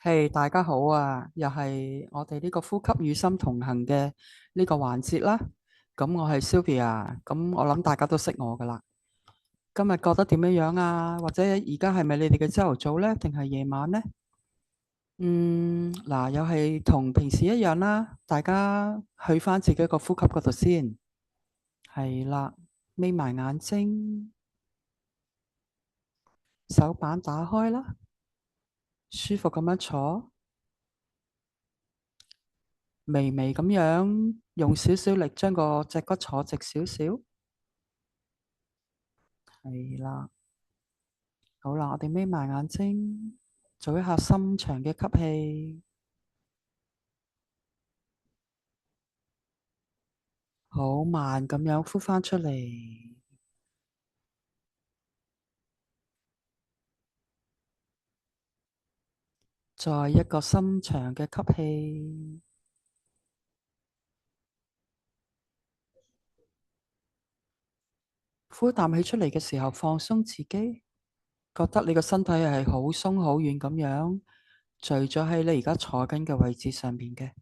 係，大家好啊！又係我哋呢個呼吸與心同行嘅呢個環節啦。咁我係 Sylvia，咁我諗大家都識我噶啦。今日覺得點樣樣啊？或者而家係咪你哋嘅朝頭早呢？定係夜晚呢？嗱，又係同平時一樣啦。大家去翻自己個呼吸嗰度先。係啦，眯埋眼睛，手板打開啦，舒服咁樣坐，微微咁樣用少少力將個脊骨坐直少少。係啦，好啦，我哋眯埋眼睛，做一下深長嘅吸氣，好慢咁樣呼翻出嚟，再一個深長嘅吸氣，呼啖氣出嚟嘅時候放鬆自己，覺得你個身體係好鬆好軟咁樣，聚咗喺你而家坐緊嘅位置上面嘅。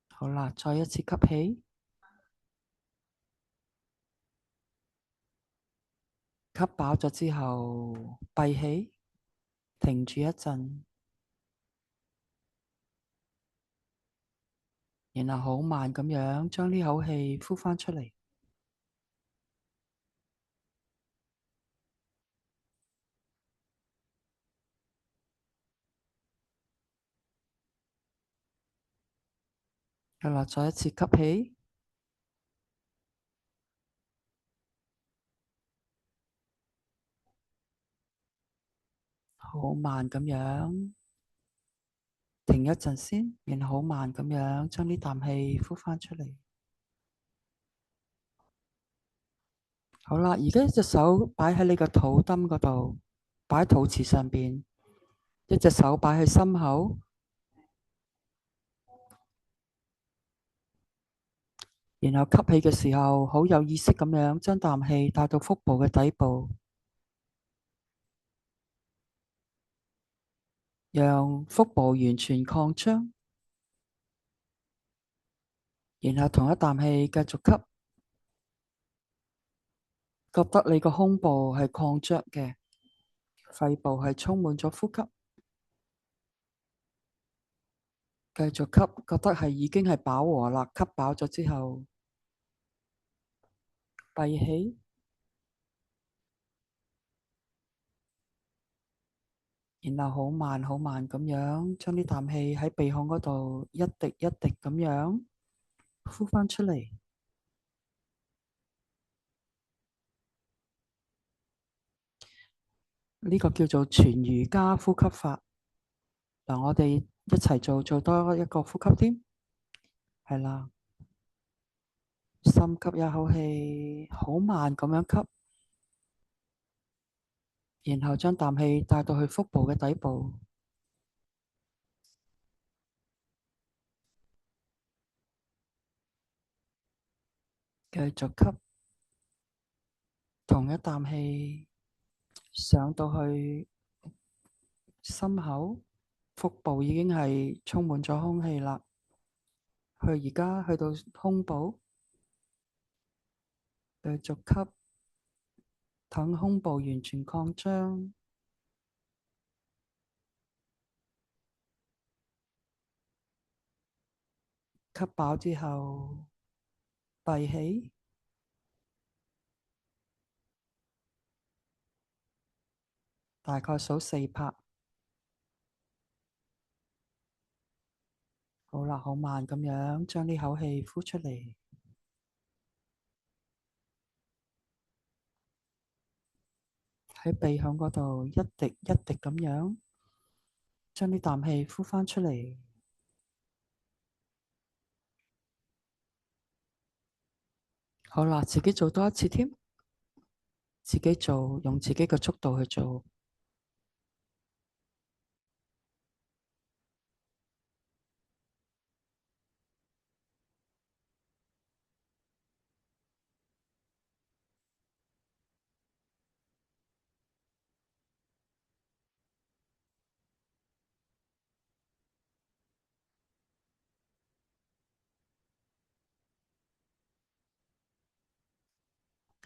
好啦，再一次吸氣，吸飽咗之後閉氣，停住一陣。然後好慢咁樣將呢口氣呼翻出嚟。係啦，再一次吸氣，好慢咁樣停一陣先，然後好慢咁樣將呢啖氣呼翻出嚟。好啦，而家一隻手擺喺你個肚墩嗰度，擺喺肚臍上邊，一隻手擺喺心口，然後吸氣嘅時候，好有意識咁樣將啖氣帶到腹部嘅底部，讓腹部完全擴張，然後同一啖氣繼續吸，覺得你個胸部係擴張嘅，肺部係充滿咗呼吸，繼續吸，覺得係已經係飽和啦。吸飽咗之後，閉氣，然後好慢好慢咁樣將呢啖氣喺鼻孔嗰度一滴一滴咁樣呼翻出嚟。呢個叫做全瑜伽呼吸法。嗱，我哋一齊做多一個呼吸添，係啦，深吸一口氣，好慢咁樣吸，然後將啖氣帶到去腹部嘅底部，繼續吸，同一啖氣上到去心口，腹部已經係充滿咗空氣啦。而家去到胸部，繼續吸，等胸部完全擴張，吸飽之後閉氣，大概數4拍。好啦，好慢咁樣將呢口氣呼出嚟，喺鼻孔嗰度一滴一滴咁樣將呢啖氣呼翻出嚟。好啦，自己做多一次添，自己做，用自己嘅速度去做。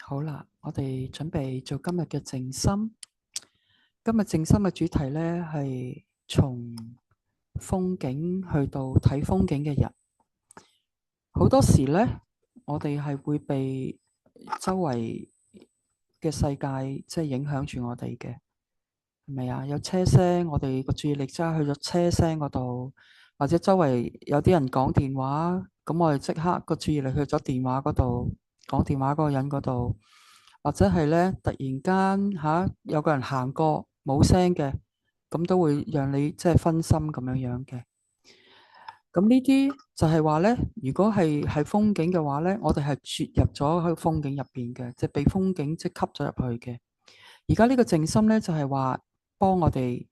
好啦，我哋準備做今日嘅靜心。今日靜心嘅主題呢，係從風景去到睇風景嘅人。好多時呢，我哋係會被周圍嘅世界即係影響住我哋嘅，係咪啊？有車聲，我哋個注意力即係去咗車聲嗰度，或者周圍有啲人講電話，咁我哋即刻個注意力去咗電話嗰度，講電話嗰個人嗰度，或者係呢，突然間有個人行過冇聲嘅，咁都會讓你即係分心咁樣嘅。咁呢啲就係話呢，如果係風景嘅話呢，我哋係轉入咗喺風景入邊嘅，即係被風景即係吸咗入去嘅。而家呢個靜心呢，就係話幫我哋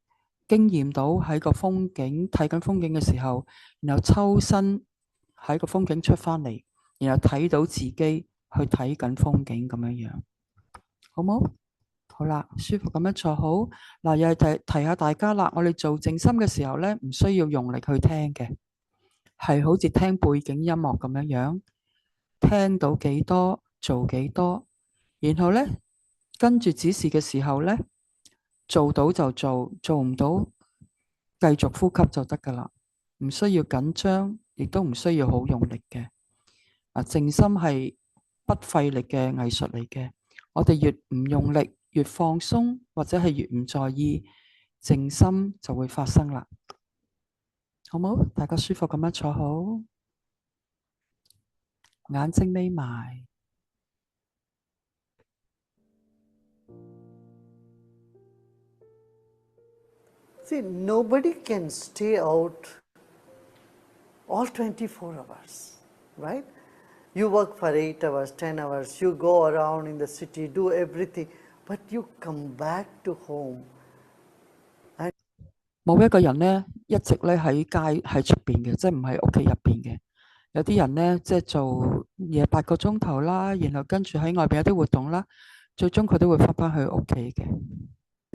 經驗到喺個風景睇緊風景嘅時候，然後抽身喺個風景出翻嚟，然後睇到自己去睇緊風景咁樣樣，好冇？好啦，舒服咁樣坐好。嗱，又係提下大家啦，我哋做靜心嘅時候呢，唔需要用力去聽嘅。係好似聽背景音樂咁樣樣，聽到幾多做幾多，然後呢，跟住指示嘅時候呢，做到就做，做唔到繼續呼吸就得噶啦，唔需要緊張，亦都唔需要好用力嘅。靜心係不費力嘅藝術嚟嘅，我哋越唔用力，越放鬆，或者係越唔在意，靜心就會發生啦。好冇？大家舒服咁樣坐好，眼睛眯埋。See, nobody can stay out all 24 hours, right? You work for 8 hours, 10 hours, you go around in the city, do everything, but you come back to home. 冇一個人呢，一直呢喺街喺出邊嘅，即係唔係屋企入邊嘅。有啲人呢，即係做嘢8個鐘頭啦，然後跟住喺外邊有啲活動啦，最終佢都會翻去屋企嘅。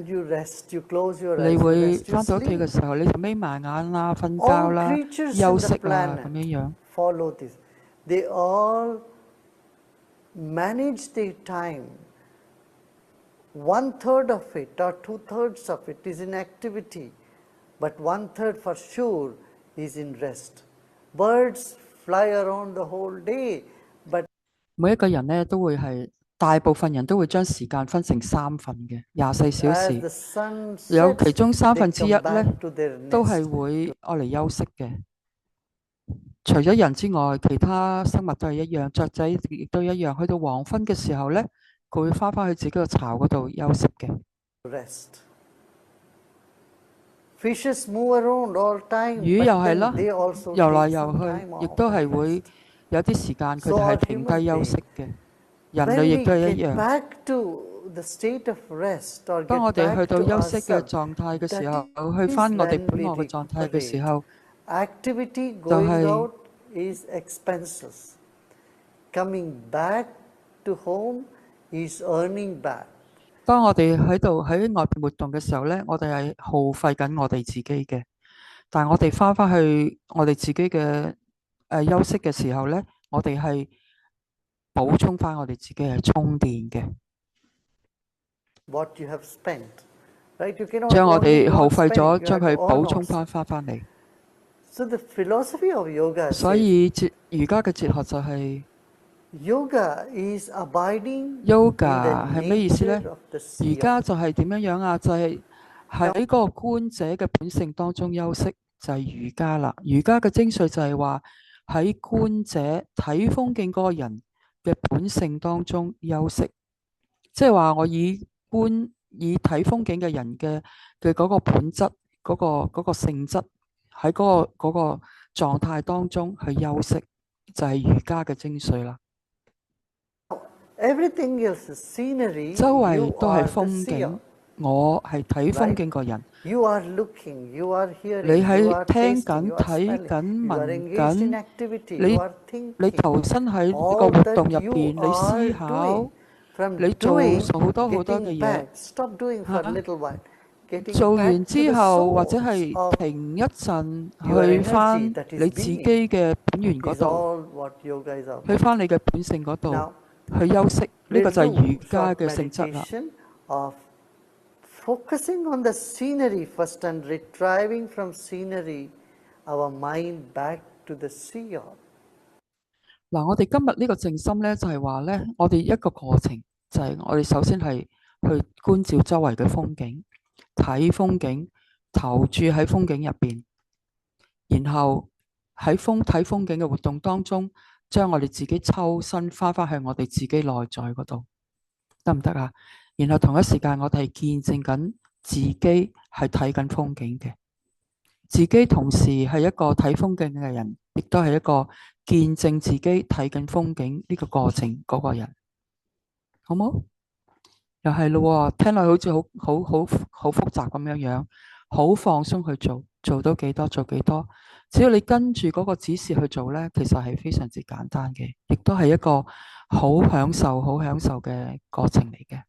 You rest, you close your eyes, 你會 rest, 翻到屋企嘅時候，你就眯埋眼啦，瞓覺啦，休息啦，咁樣樣。Follow this. They all manage their time. 1/3 of it or 2/3 of it is in activity, but 1/3 for sure is in rest. Birds fly around the whole day, but 每一個人呢，都會係大部分人都會將時間分成3份嘅24小時，有其中1/3呢，都係會愛嚟休息嘅。除咗人之外，其他生物都係一樣，雀仔亦都一樣。去到黃昏嘅時候呢，佢會翻去自己個巢嗰度休息嘅。魚又係啦，游來游去，亦都係會有啲時間佢哋係停低休息嘅。人類亦都係一樣。當我哋去到休息嘅狀態嘅時候，去翻我哋本我嘅狀態嘅時候，就係is expenses. Coming back to home is earning back. 當我哋喺外邊活動嘅時候呢，我哋係耗費緊我哋自己嘅。但係我哋翻去我哋自己嘅休息嘅時候呢，我哋係補充翻我哋自己係充電嘅。What you have spent, right? You cannot 將我哋耗費咗，將佢補充翻嚟。So the philosophy of yoga 所以瑜伽嘅哲學就係 yoga is abiding. Yoga 係咩意思呢？瑜伽就係點樣啊？就係喺嗰個觀者嘅本性當中休息，就係瑜伽啦。瑜伽嘅精髓就係話喺觀者睇風景嗰個人嘅本性當中休息，即係話我以睇風景嘅人嘅嗰個本質、嗰個性質喺嗰個狀態當中去休息，就係瑜伽嘅精髓啦。Everything else is scenery. 周圍都係風景，我係睇風景個人。You are looking, you are hearing, 你喺聽緊、睇緊、聞緊，你投身喺呢個活動入邊，你思考，你做好多嘅嘢。做完之後，或者係停一陣，去翻你自己嘅本源嗰度，去翻你嘅本性嗰度。去休息，呢個 We'll 就係 do 瑜伽 short 嘅性質啦。 meditation of focusing on the scenery first and retrieving from scenery our mind back to the sea. 嗱，我哋今日呢個靜心咧，就係話咧，我哋一個過程就係我哋首先係去觀照周圍嘅風景，睇風景，投注喺風景入邊，然後喺睇風景嘅活動當中，將我哋自己抽身翻返去我哋自己內在嗰度，得唔得啊？然後同一時間我哋係見證緊自己係睇緊風景嘅，自己同時係一個睇風景嘅人，亦都係一個見證自己睇緊風景呢個過程嗰個人，好冇？又係咯，聽落好似好複雜咁樣，好放鬆去做，做到幾多做幾多，只要你跟住嗰個指示去做呢，其實係非常之簡單嘅，亦都係一個好享受嘅過程嚟嘅。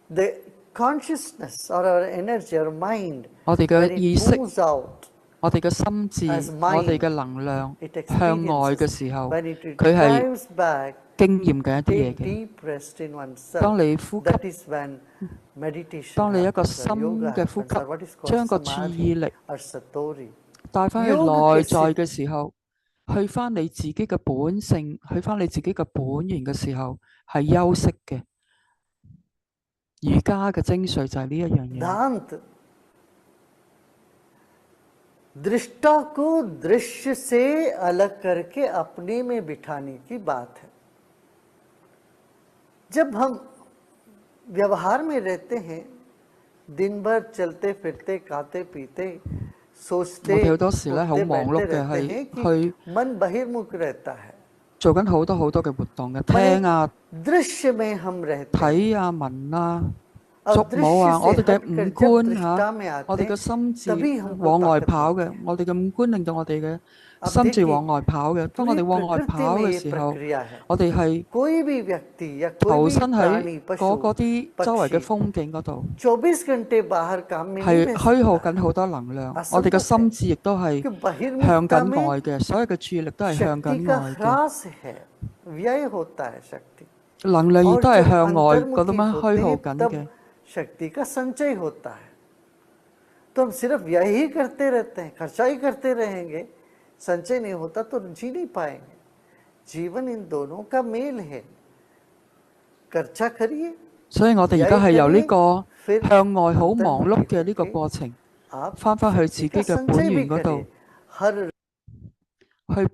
The consciousness or our energy, our mind, 我哋 when 嘅 it 意識， moves out, 我哋嘅心智， as mind, 我哋嘅能量 it 向外嘅 experiences. 時候， When it 佢係 retrieves back, 經驗嘅一啲嘢 take 嘅。 deep rest in oneself. 當你呼吸， That is when meditation 當你一個 happens, 深 or yoga 嘅呼 happens, or what is 吸， called 將個注意 samadhi 力 or satori. 帶翻去 Yoga 內在嘅嘅時候，去翻你自己嘅本性，去翻你自己嘅本源嘅時候，係休息嘅。瑜伽嘅精髓就係呢一樣嘢。 सिद्धांत दृष्टा को दृश्य से अलग करके अपने में बिठाने की बात है। जब हम व्यवहार में रहते हैं, दिन भर चलते फिरते खाते पीते सोचते 我哋好多時咧好 उठते 忙碌 बैठते 嘅 रहते हैं 係 कि 去 मन बहिर्मुख रहता है। 做緊好多嘅活動嘅， पर 聽啊、 दृश्य में हम रहते हैं 睇啊、聞啊、 और 觸摸 दृश्य 啊，我 से 哋嘅 हटकर 五 जब 官 दृष्टा 嚇， में 我 आते 哋嘅 हैं 心智 तभी हमको 往外 ताकत 跑 मिलती 嘅， है। 我哋嘅五官令到我哋嘅 अब 心智 देखिए 往外跑嘅。當我 पूरी 哋往外 प्रकृति 跑 में 嘅 ये 時候， प्रक्रिया है। 我哋係 कोई भी व्यक्ति या कोई 投 भी 身 प्राणी 喺 पशु 嗰啲周圍嘅 पक्षी 風景嗰度， 24 घंटे बाहर काम में नहीं 係 रह 虛耗 सकता 緊好多能量。 असंभव 我哋嘅 है 心智亦都係 कि बहिर्मुखता 向緊 में 外嘅，所有嘅注意力都係向 शक्ति 緊 का 外嘅， ह्रास है, व्यय होता है शक्ति 能量亦 और 都係 जब 向外嗰度 अंतर्मुखी 樣 होते 虛耗 हैं 緊 तब 嘅。 शक्ति का संचय होता है। तो हम सिर्फ व्यय ही करते रहते हैं, खर्चा ही करते रहेंगे, संचय नहीं होता तो जी नहीं पाएंगे। जीवन इन दोनों का मेल है, खर्चा करिए 所以我哋而家係由呢個 फिर 向外好忙碌 अंतर्मुखी 嘅呢個 होके 過程， आप 翻返去自 शक्ति 己 का 嘅本 संचय भी 源嗰 करिए। 度， हर 去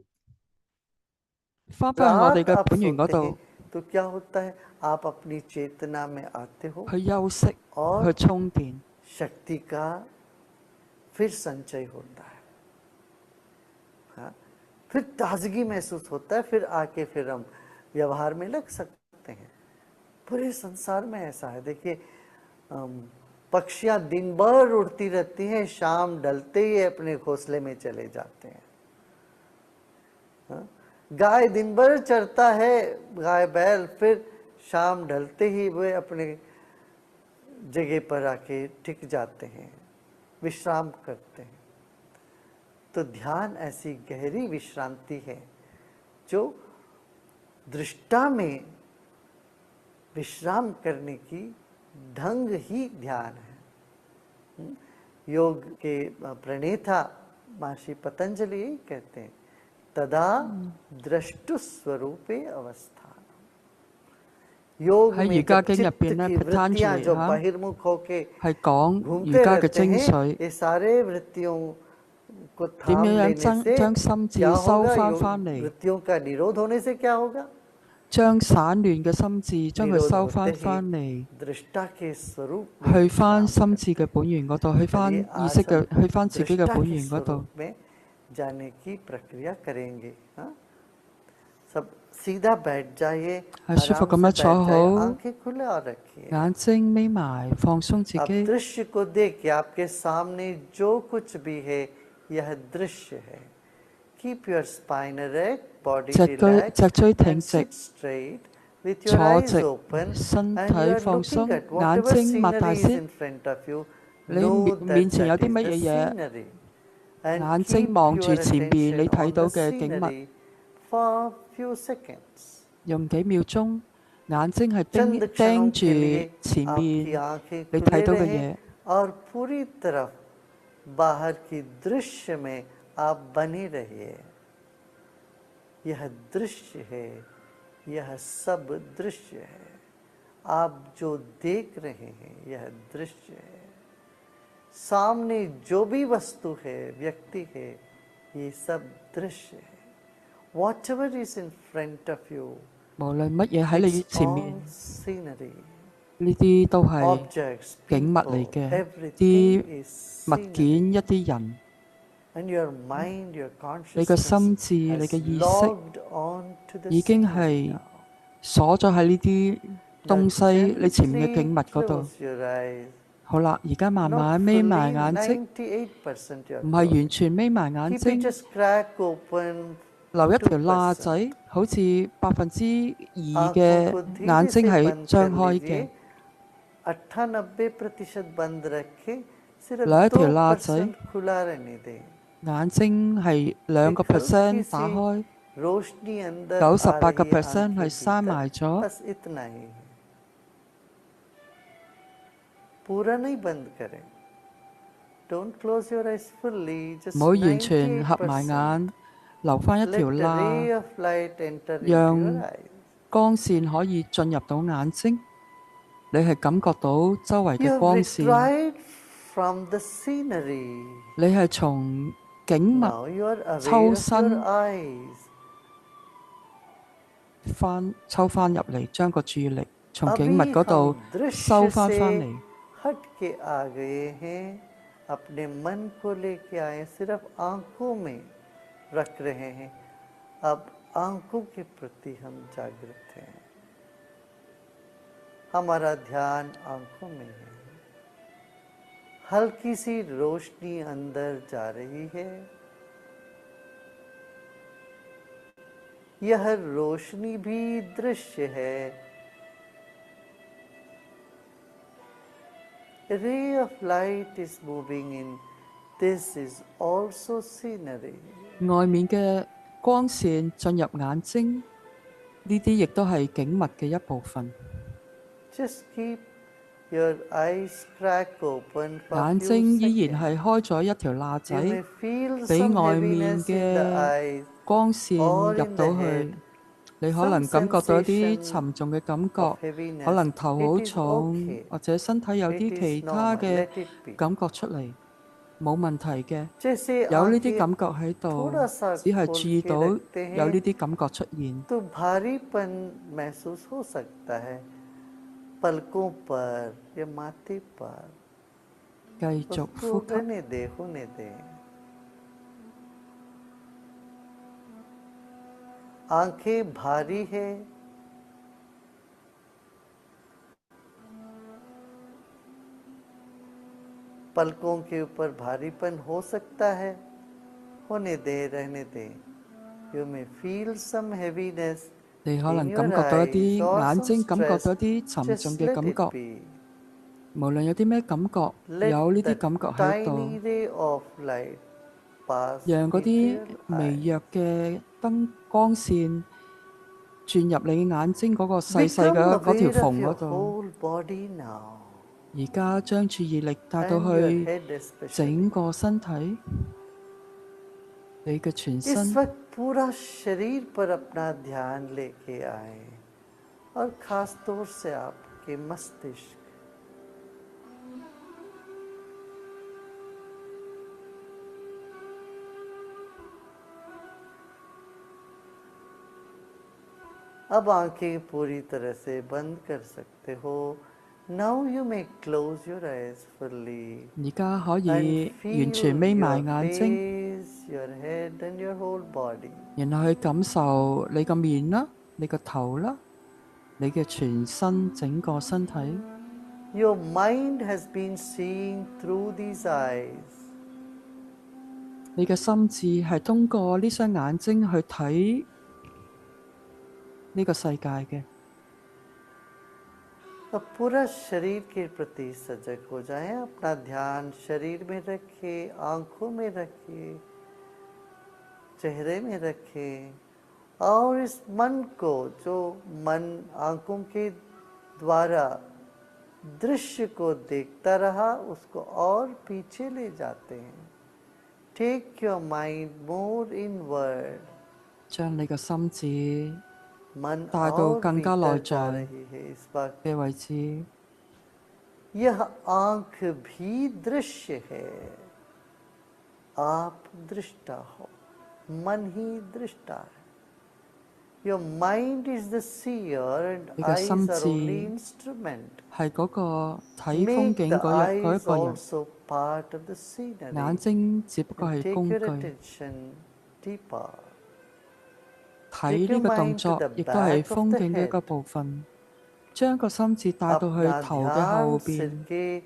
翻返去我哋 रात 嘅 आप 本源嗰 सोते हैं 度 तो क्या होता है, आप अपनी चेतना में आते हो 去休息， और 去充電。 शक्ति का फिर संचय होता है, हाँ? फिर ताजगी महसूस होता है, फिर आके फिर हम व्यवहार में लग सकते हैं। पूरे संसार में ऐसा है। देखिए पक्षियां दिन भर उड़ती रहती हैं, शाम ढलते ही अपने घोंसले में चले जाते हैं, हाँ? गाय दिन भर चरता है, गाय बैल, फिर शाम ढलते ही वे अपने जगह पर आके टिक जाते हैं, विश्राम करते हैं। तो ध्यान ऐसी गहरी विश्रांति है जो दृष्टा में विश्राम करने की ढंग ही ध्यान है। योग के प्रणेता महर्षि पतंजलि यही कहते हैं, तदा द्रष्टु स्वरूपे अवस्था। योग 喺 में 瑜伽 जब 經入 चित्त 邊咧 की वृत्तियां ，Patanjali जो 嚇 बहिर्मुख होके 係講瑜 घूमते 伽嘅 रहते 精 हैं, 髓， ये सारे वृत्तियों को 點 थाम 樣 लेने से 將心智 क्या 收 होगा, 翻 योग 翻嚟， वृत्तियों का निरोध होने से क्या होगा, 將散亂嘅心智將佢 निरोध 收 होते 翻 ही 翻嚟， दृष्टा के स्वरूप में 去翻 विश्राम 心智嘅本源嗰度，去翻 चलिए 意 आज 識嘅， हम 去翻自己嘅 दृष्टा 本 के 源嗰度。 स्वरूप में जाने की प्रक्रिया करेंगे, हाँ? सब सीधा बैठ जाइए, 係舒服 आराम 咁 से 樣坐 बैठ जाइए, 好， आंखें खुले और रखिए। 眼睛眯埋，放鬆自 अब 己。 दृश्य को देखिए, आपके सामने जो कुछ भी है यह दृश्य है। Keep your spine erect, body 脊椎 relaxed 脊椎挺 and 直， sit straight with your 坐 eyes 直， open 身 and 體 you are 放 looking 鬆， at 眼 whatever 睛擘大 scenery is 先。 in front of you. 你 Know 面 that 前有 that 啲 is 乜 the 嘢嘢？ scenery. and 眼睛 keep 望住 your 前邊你 attention 睇 on 到 the 嘅景物， scenery for few seconds. 用幾秒鐘，眼睛係 चंद 盯 क्षणों 住 के लिए 前 आपकी 面 आंखें 你睇 खुले 到嘅 रहें 嘢， और पूरी तरफ बाहर की दृश्य में आप बने रहिए। यह दृश्य है, यह सब दृश्य है। आप जो देख रहे हैं यह दृश्य है। सामने जो भी वस्तु है, व्यक्ति है, ये सब दृश्य है। Whatever is in front of you, 無論乜嘢喺你 it's 前 all 面， scenery. 呢啲都係 Objects, 景物嚟 people, 嘅， everything 啲 is 物 scenery. 件、一啲人， And your mind, your 你嘅 consciousness 心智、你 has 嘅意識 logged on to the 已經 scenery 係 now. 鎖咗喺呢啲 Now 東西你前面嘅 gently 景物嗰度。 close your eyes. 好啦，而家慢 Not 慢眯埋 fully, 眼睛， 98% you're 唔係完 closed. 全眯埋眼 Keep it 睛， just crack open 留一條罅 2%. 仔，好似2%आंखों 嘅 को धीरे 眼睛 से 係 बंद 張 कर 開 लीजिए। 嘅， 98% बंद रखें, सिर्फ 留一條罅仔， 2% खुला रहने दें। 眼睛係2% एक हल्की 打 सी 開， रोशनी अंदर आ 98% रही है आंख 係 के 閂 भीतर, 埋咗。 बस इतना ही है। पूरा नहीं बंद करें। Don't close your eyes fully, 唔 just 好完全合埋 98%. 眼，留翻一 Let 條 the ray 罅， of light enter into 讓 your eyes. 光線可以進入到眼睛。你係感覺到周圍 You 嘅 have 光線， retrieved from the scenery. 你係從景物 Now you are aware 抽 of 身 your eyes. 抽翻入嚟，將個注意力從景物 अभी 嗰度 हम दृश्य 收翻翻 से 嚟。 हट के आ गए हैं, अपने मन को लेके आए, सिर्फ आंखों में रख रहे हैं। अब आंखों के प्रति हम जागृत हैं। हमारा ध्यान आंखों में है। हल्की सी रोशनी अंदर जा रही है। यह रोशनी भी दृश्य है। A ray of light is moving in. This is also scenery. 外面嘅光線進入眼睛，呢啲亦都係景物嘅一部分。 Just keep your eyes crack open for 眼 few 睛依然 seconds. 係開咗一條罅 You 仔， may feel 俾 some 外面 heaviness in the 嘅 eyes 光線 or 入 in 到 the 去 head.。你可能感覺到一啲沉重嘅感 of 覺， heaviness. 可能頭好 It is 重， okay. 或者身體有 It 啲 is 其他 normal. 嘅 Let it be. 感覺出嚟，冇問題嘅。जैसे 有呢啲 आंखें 感覺喺度， थोड़ा सा 只係 खोल 注意 के 到 रखते 有呢 हैं 啲感覺出現。 तो भारीपन महसूस हो सकता है पलकों पर या माथे पर। 繼續 उसको 呼吸， रहने दे, होने दे। आंखें भारी है, पलकों के ऊपर भारीपन हो सकता है, होने दे, रहने दे। You may feel some heaviness 你可 in 能 your 感覺到一 eyes 啲 or 眼 some 睛感覺 stress. 到一啲沉重 Just 嘅 let 感 it 覺， be. 無論有啲咩感覺， Let 有呢 the 啲感覺喺度， tiny ray of light pass 讓嗰 into 啲 your 微 eye. 弱嘅燈光線轉入你眼睛嗰個細細 Become 嘅嗰條 aware of 縫 your 嗰度。 whole body now 而家將注意力帶到 and your 去 head especially. 整個身體，你嘅全 इस 身。 वक्त पूरा शरीर पर अपना ध्यान लेके आए और खास तौर से आपके मस्तिष्क। अब आंखें पूरी तरह से बंद कर सकते हो। Now you may close your eyes fully 而家可 and 以 feel 完全眯埋 your 眼睛， face, your head and your whole body. 然後去感受你個面啦、你個頭啦、你嘅全身整個身體。 Your mind has been seeing through these eyes. 你嘅心智係通過呢雙眼睛去睇呢個世界嘅。अब पूरा शरीर के प्रति सजग हो जाएं, अपना ध्यान शरीर में रखिए, आंखों में रखिए, चेहरे में रखें और इस मन को, जो मन आंखों के द्वारा दृश्य को देखता रहा, उसको और पीछे ले जाते हैं। Take your mind more inward. 將你嘅心智 मन 帶到 और 更加內 भीतर जा 在 रही है इस वक्त। 嘅位置。 यह आंख भी दृश्य है, आप दृष्टा हो, मन ही दृष्टा है। Your mind is the seer and 你嘅 eyes 心 are 智 only instrument. 係嗰個睇風 Make 景 the 嗰一 eyes 個人， also part of the 眼 scenery 睛只不過 and 係 take 工 your 具。 attention deeper. 睇 Take 呢 your 個動 mind to 作 the 亦都係 back of 風 the 景嘅一個 head. 部分，將個心智帶到去 अपना 頭嘅後 ध्यान सिर 邊。 के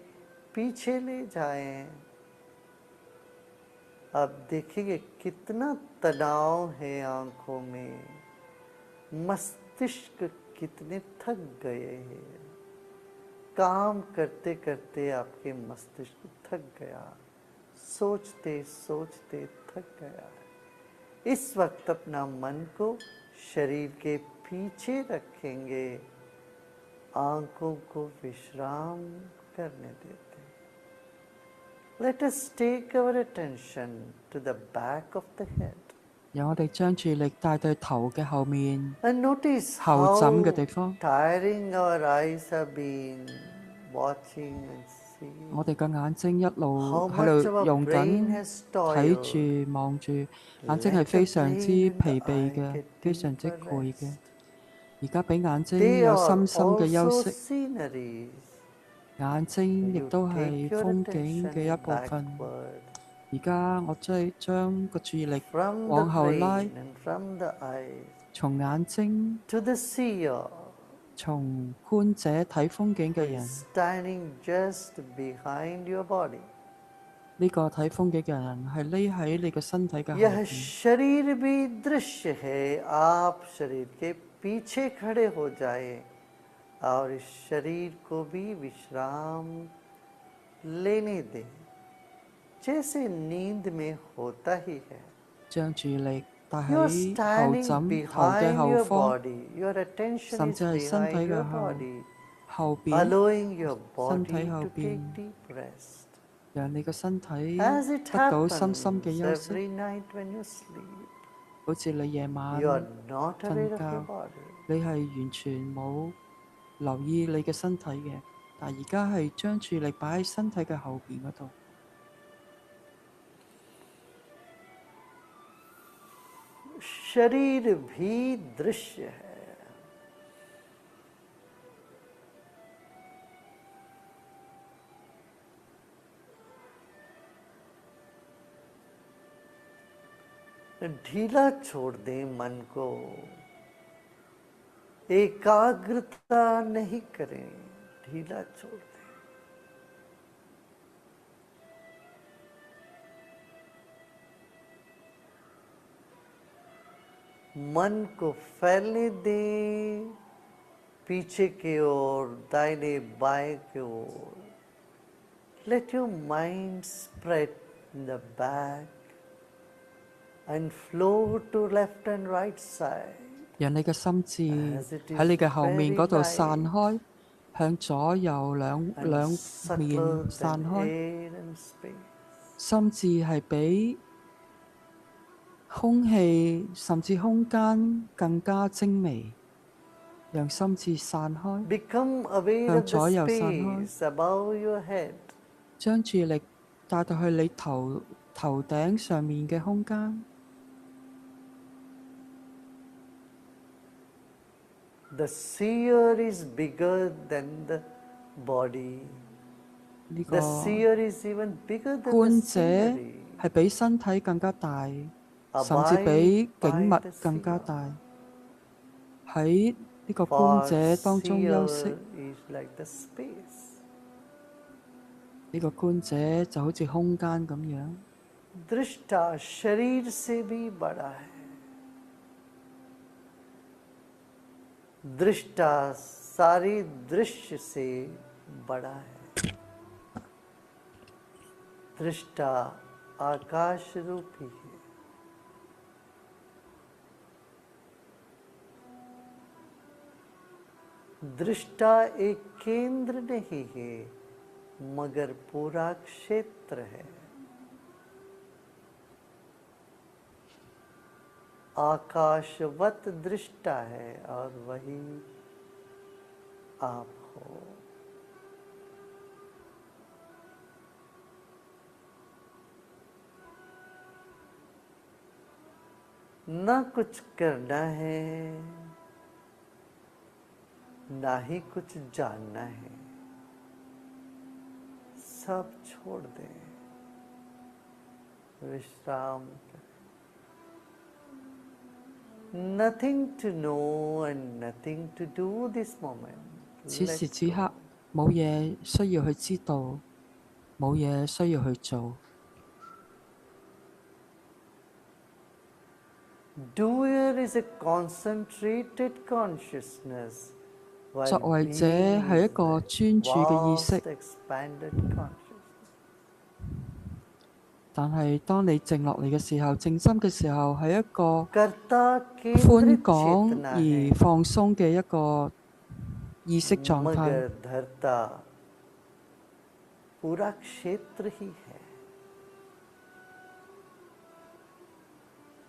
पीछे ले जाएं। अब देखिए कितना तनाव है आंखों में, मस्तिष्क कितने थक गए हैं। काम करते करते आपके मस्तिष्क थक गया, सोचते सोचते थक गया है। इस वक्त अपना मन को शरीर के पीछे रखेंगे, आंखों को विश्राम करने देते हैं। Let us take our attention to the back of the head 由我哋將注意力帶到頭嘅後面 and notice 後枕 how 嘅地方。 tiring our eyes have been watching and seeing. 我哋嘅眼睛一路 How 喺 much 度 our 用 brain 緊， has 睇 toiled. 住望住，眼睛係 Let 非 the 常之 brain and 疲 the 憊 eye 嘅， get 非常之 deeper 攰嘅。 rest. 而家俾眼睛 They 有 are 深深嘅休 also 息， sceneries. 眼睛亦 You 都 take 係 your 風景嘅一 attention 部分。 backward 而家我將個注意力 from the 往後拉， brain and from the eyes 從眼睛， to the seer 從觀者睇風景 who 嘅人。 is standing just behind your body. 呢個睇風景嘅人係匿喺你嘅身體嘅後 यह 邊。 शरीर भी दृश्य है, आप शरीर के पीछे खड़े हो जाए और इस शरीर को भी विश्राम लेने दें, जैसे नींद में होता ही है। 將注意力帶 You are 喺後 standing 枕頭嘅 behind 後 your 方， body. Your attention 甚 is 至係身體 behind 嘅 your 後 body, 後邊， allowing your 身體 body 後 to 邊， take deep rest. 讓你嘅身體 As it 得到深深 happens 嘅休息， every night when you sleep, 好似你夜晚 you are not 瞓 aware of your 覺， body. 你係完全冇留意你嘅身體嘅，但而家係將注意力擺喺身體嘅後邊嗰度。 शरीर भी दृश्य है। ढीला छोड़ दें मन को, एकाग्रता नहीं करें, ढीला छोड़ दें। मन को फैलने दें पीछे की ओर, दाहिने बाएं की ओर। Let your mind spread in the back and flow to left and right side. 讓你嘅心智 As it is 喺你嘅後面嗰度 very 散 light 開，向左右兩 and subtler 面散 than 開。 air and space. 心智係比空氣甚至空間更加精微，讓心智散開， Become aware 向 of the 左右散開， space above your head. 將注意力帶到去你頭頂上面嘅空間。 The seer is bigger than the body. 呢 The 個 seer is even bigger than the 觀者 scenery. 係比身體更加大，甚至 Abide 比景 by 物 the 更加 seer. 大。喺呢個 For 觀者當中休息， seer is like the space. 呢個觀者就好似空間咁樣。 दृष्टा शरीर से भी बड़ा है। दृष्टा सारी दृश्य से बड़ा है। दृष्टा आकाश रूपी है। दृष्टा एक केंद्र नहीं है, मगर पूरा क्षेत्र है। आकाशवत दृष्टा है और वही आप हो। न कुछ करना है, ना ही कुछ जानना है। सब छोड़ दें, विश्राम करें। Nothing to know and nothing to do this moment. 此 Let 時此 go. 刻冇嘢需要去知道，冇嘢需要去做。 Doer is a concentrated consciousness, 作 while 為者 being 係一 is 個 the 專注嘅意識， vast expanded consciousness. 但係當你靜落嚟嘅時候，靜心嘅時候係一個 कर्ता 寬 केंद्रित 廣 चेतना है, 而放鬆嘅一個意識狀態。 मगर धरता पूरा क्षेत्र ही है।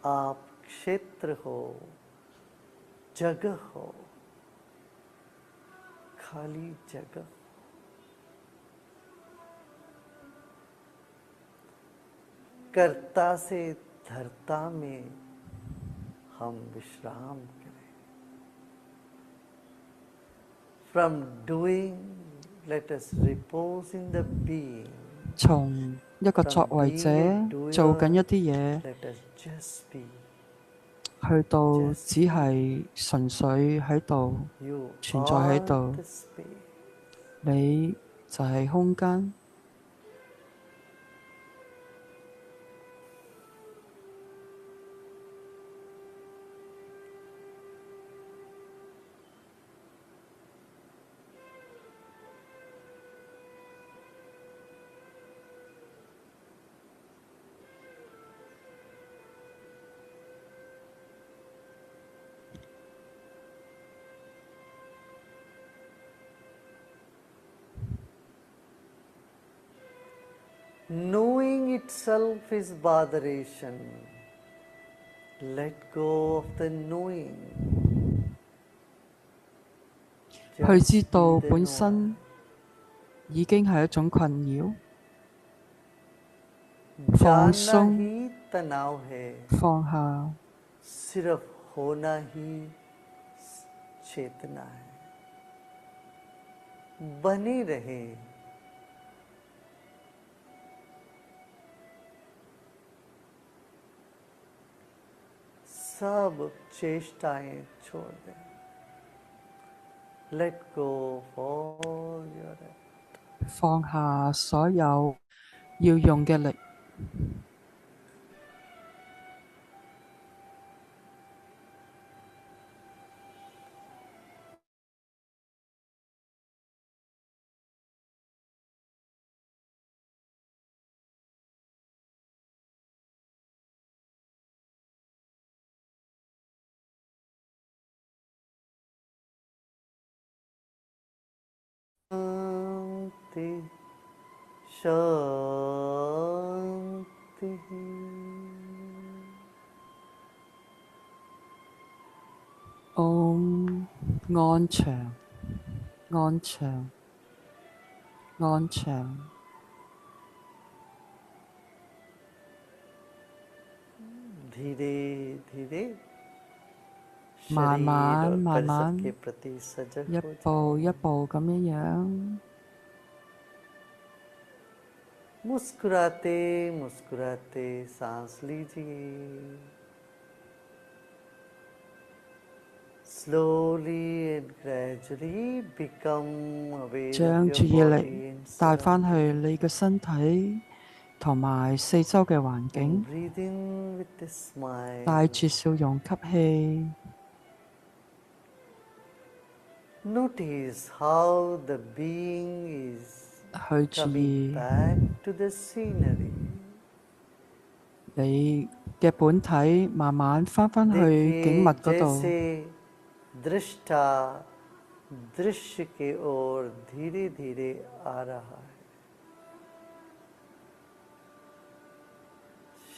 आप क्षेत्र हो, जगह हो, खाली जगह। कर्ता से धरता में हम विश्राम करें। From doing, let us repose in the being. 從一個 From 作為 being 者 a 做緊一 doer, 啲嘢， let us just be. 去到只係純粹喺度 You 存在喺 are 度， the space. 你就係空間。 Knowing itself is botheration. Let go of the knowing. 去 Just 知道 be the 本 knower. 身已經係一種困擾，放 जानना 鬆 ही तनाव है, 放下， सिर्फ होना ही चेतना है। बने रहे, सब चेष्टाएं छोड़ दें। Let go of all your effort. 放下所有要用嘅力。शांति शांति। Om 安詳安詳安詳。 धीरे धीरे 慢 शरीर 慢 और 慢 परिसर 慢 के प्रति सजग 一 हो 步 जाएं। 一步咁樣， मुस्कुराते मुस्कुराते सांस लीजिए। Slowly and gradually become aware of 將 your 注意 body 力 and 帶返去 surroundings. 你嘅身體同埋四周嘅環 And 境， breathe in with a smile. 帶住笑容吸氣， Notice how the being is 去注 coming 意 back to the scenery. 你嘅本體慢慢翻返去景物 देखिए 嗰度， जैसे दृष्टा दृश्य की ओर धीरे धीरे आ रहा है।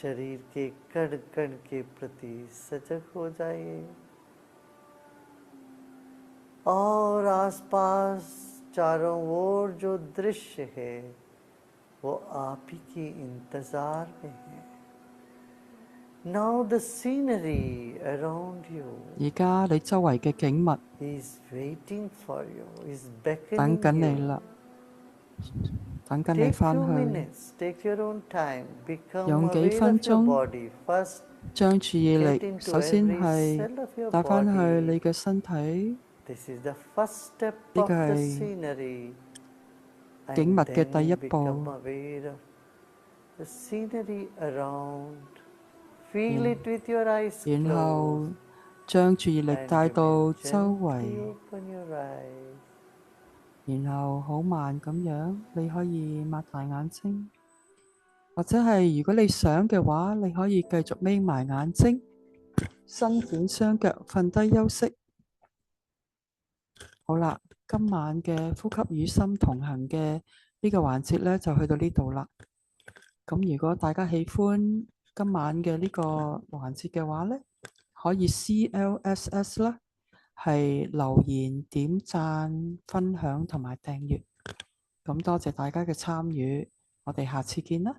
शरीर के कण कण के प्रति सजग हो जाइए और आसपास चारों ओर जो दृश्य है वो आप ही के इंतजार में है। Now the scenery around you 而家你周圍嘅景物 is waiting for you, is 等 beckoning 緊你 you. 啦，等緊你 Take 翻 few 去， minutes, take your own time, become 用幾 aware 分 of your 鐘 body. First, 將注意 get 力 into 首先 every 係 cell of your 帶翻去 body. 你嘅身體， This is the first step 呢 of 個 the 係 scenery. 景 And 物嘅 then 第一 become 步。 aware of the scenery around. Feel 然 it with your eyes 然 closed. 後將注意力 And 帶 you 到 may 周 gently 圍， open your eyes. 然後好慢咁樣，你可以擘大眼睛，或者係如果你想嘅話，你可以繼續眯埋眼睛，伸展雙腳，瞓低休息。好啦，今晚嘅呼吸與心同行嘅呢個環節呢，就去到呢度啦。咁如果大家喜歡今晚嘅呢個環節嘅話呢，可以 CLSS 啦，係留言、點讚、分享同埋訂閱。咁多謝大家嘅參與，我哋下次見啦。